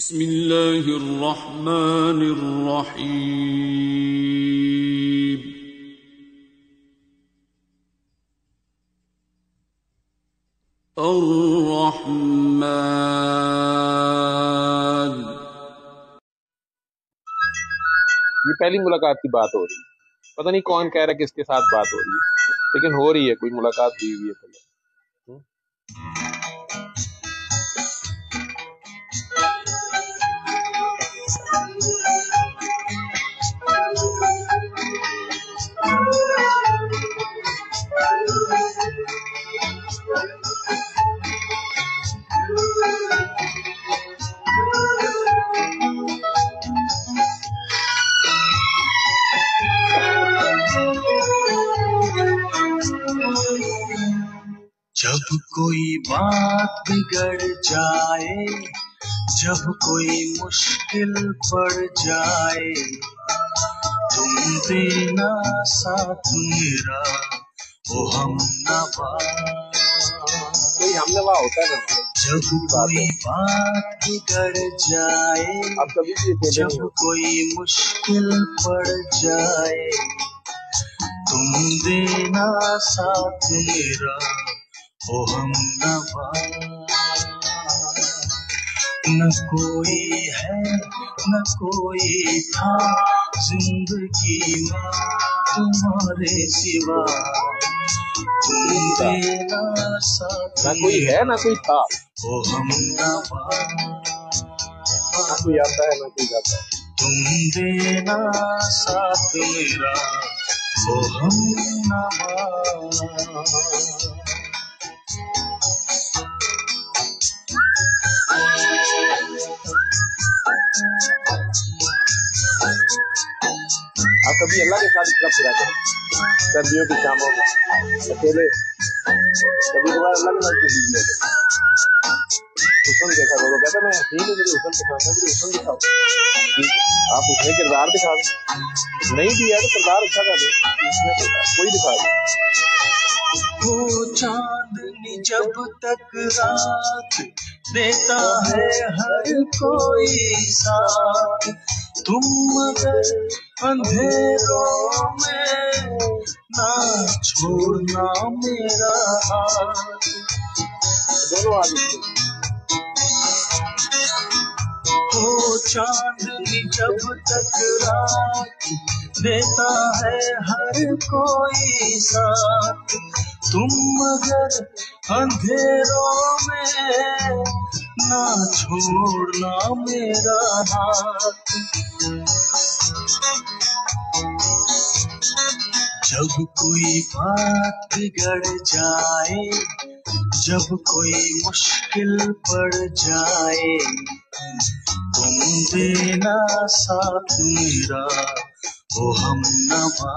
बिस्मिल्लाहिर्रहमानिर्रहीम। अर्रहमान। ये पहली मुलाकात की बात हो रही है। पता नहीं कौन कह रहा है किसके साथ बात हो रही है, लेकिन हो रही है, कोई मुलाकात हुई हुई है पहले। जब कोई बात बिगड़ जाए, जब कोई मुश्किल पड़ जाए, तुम देना साथ मेरा, वो हमनवा। कोई हमनवा होता है ना। जब कोई बात बिगड़ जाए, अब कभी भी जब कोई मुश्किल पड़ जाए, तुम देना साथ मेरा, ओ हमनवा। न कोई है न कोई था जिंदगी में तुम्हारे सिवा, तुम देना साथ ना कोई है ना कोई था, ओ हमनवा। ना कोई आता है ना कोई जाता है, तुम देना साथ मेरा, ओ हमनवा। आप कभी अल्लाह के साथ इतना फिरा करें सर्दियों की शामों में अकेले, कभी कभार अल्लाह के साथ जिंदगी में हुस्न देखा करो। कहता मैं हसीन हूँ, मुझे हुस्न दिखाना, मुझे हुस्न दिखाओ। ठीक है, आप उसमें किरदार दिखा दें, नहीं दिया तो किरदार अच्छा कर दे, कोई दिखा दे। वो चांदनी जब तक रात देता है हर कोई साथ, तुम मगर अंधेरों में ना छोड़ना मेरा हाथ। दोनों आदमी वो चांदनी जब तक रात देता है हर कोई साथ, तुम मगर अंधेरों में ना छोड़ना मेरा हाथ। जब कोई बात बिगड़ जाए, जब कोई मुश्किल पड़ जाए, तुम देना साथ मेरा, ओ हमनवा।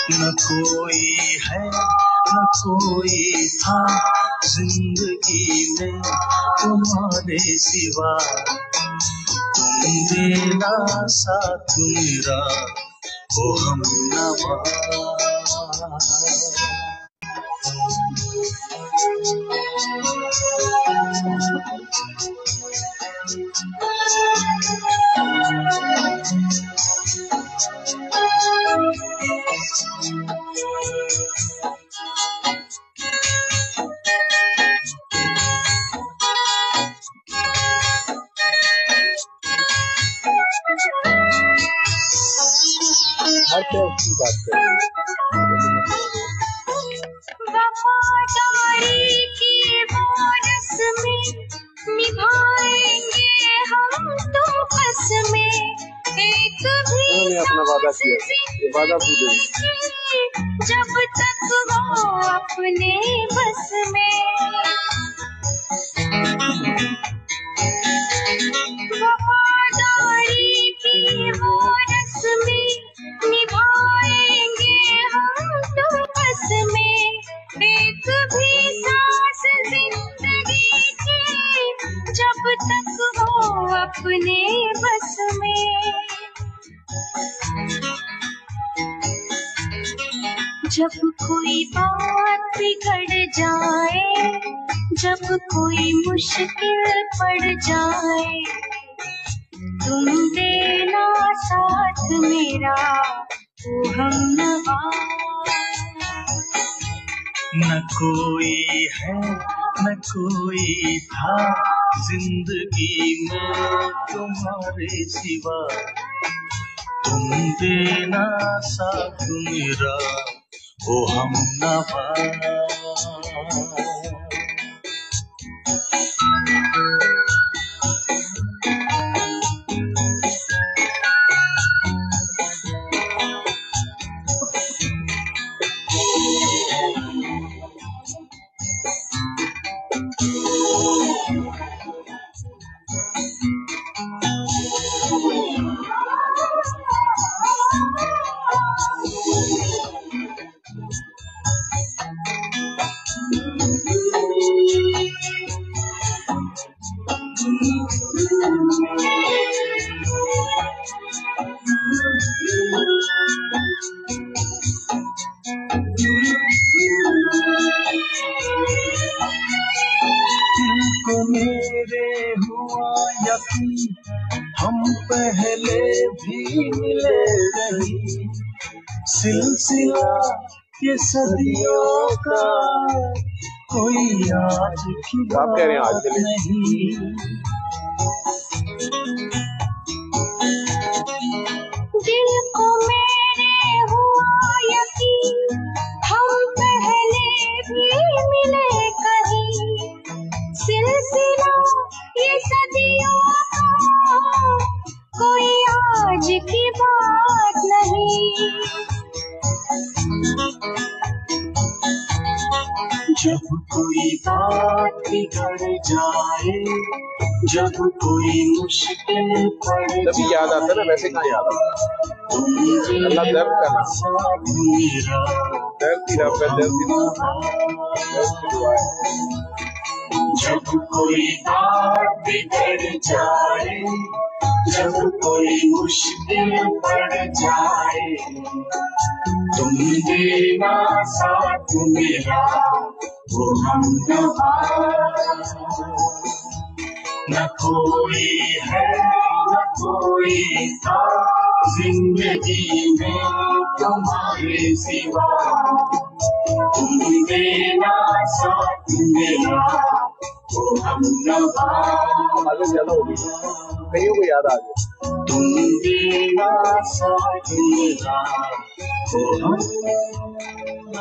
न कोई है न कोई था जिंदगी में तुम्हारे सिवा, तुम देना साथ मेरा, ओ हमनवा। हर तरह की बात करें। वफादारी की बारिश में निभाएंगे हम तो कसमें, एक भी उन्होंने अपना वादा किया, ये वादा पूरे जब तक वो अपने बस में। वफादारी की बारिश में निभाएंगे हम तो कसमें, एक भी सांस जिंदगी की जब तक वो अपने बस में। जब कोई बात बिगड़ जाए, जब कोई मुश्किल पड़ जाए तुम देना साथ मेरा ओ हमनवा। न कोई है न कोई था जिंदगी में तुम्हारे सिवा, तुम देना साथ मेरा ओ हमनवा। तुमको मेरे हुआ यकीन, हम पहले भी मिले नहीं, सिलसिला ये सदियों का कोई आज की आप कह रहे हैं आज बात के लिए नहीं। दिल को मेरे हुआ यकीन, हम पहले भी मिले कहीं, सिलसिला ये सदियों का कोई आज की बात नहीं। जब कोई बात बिगड़ जाए, जब कोई मुश्किल पड़ तभी याद आता है ना, वैसे कहाँ याद आता है। अल्लाह दर्द का नाम, साथ मेरा दर्द ही रब है, दर्द ही दुआ है। जब कोई बात बिगड़ जाए, जब कोई मुश्किल पड़ जाए, तुम देना साथ मेरा वो हमनवा। न कोई है न कोई था जिंदगी में तुम्हारे सिवा, तुम देना साथ मेरा वो हमनवा। आगे ज्यादा हो गई, कईयों को याद आ गया। तुम देना साथ मेरा वो हमनवा।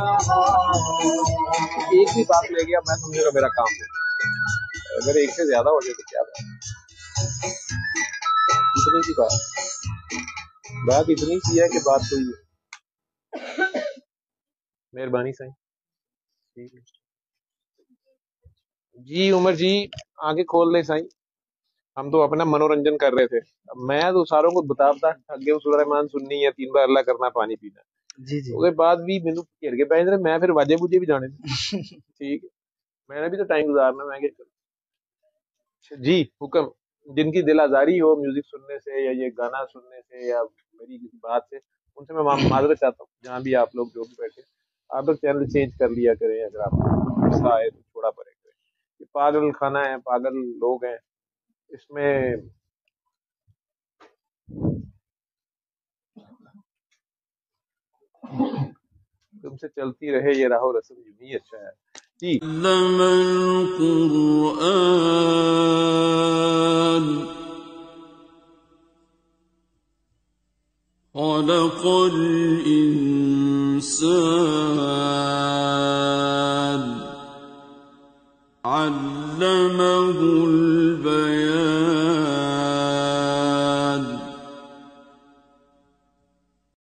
एक ही बात ले गया मैं समझूंगा मेरा काम हो गया। अगर एक से ज्यादा हो जाए तो क्या बात, इतनी सी बात इतनी सी है कि बात कोई है। मेहरबानी साईं। ठीक है जी, उमर जी आगे खोल ले साईं, हम तो अपना मनोरंजन कर रहे थे। अब मैं तो सारों को बताता अगे सूरह रहमान सुननी है, 3 बार अल्लाह करना, पानी पीना जी जी उसके बाद भी मैनू घेर के बैठ रहे, मैं फिर वाजे बूजे भी जाने थे। ठीक है, मैंने भी तो टाइम गुजारना, मैं क्या करूं जी। हुक्म, जिनकी दिल आजारी हो म्यूजिक सुनने से या ये गाना सुनने से या मेरी किसी बात से, उनसे मैं माजरत चाहता हूँ। जहाँ भी आप लोग जो भी बैठे, आप लोग चैनल चेंज कर लिया करें, अगर आपको गुस्सा आए तो छोड़ा पड़े करें। ये पागल खाना है, पागल लोग हैं इसमें। तुमसे चलती रहे ये राहो रस्म, यूं ही अच्छा है जी। खलक़ल इंसान अल्लमहुल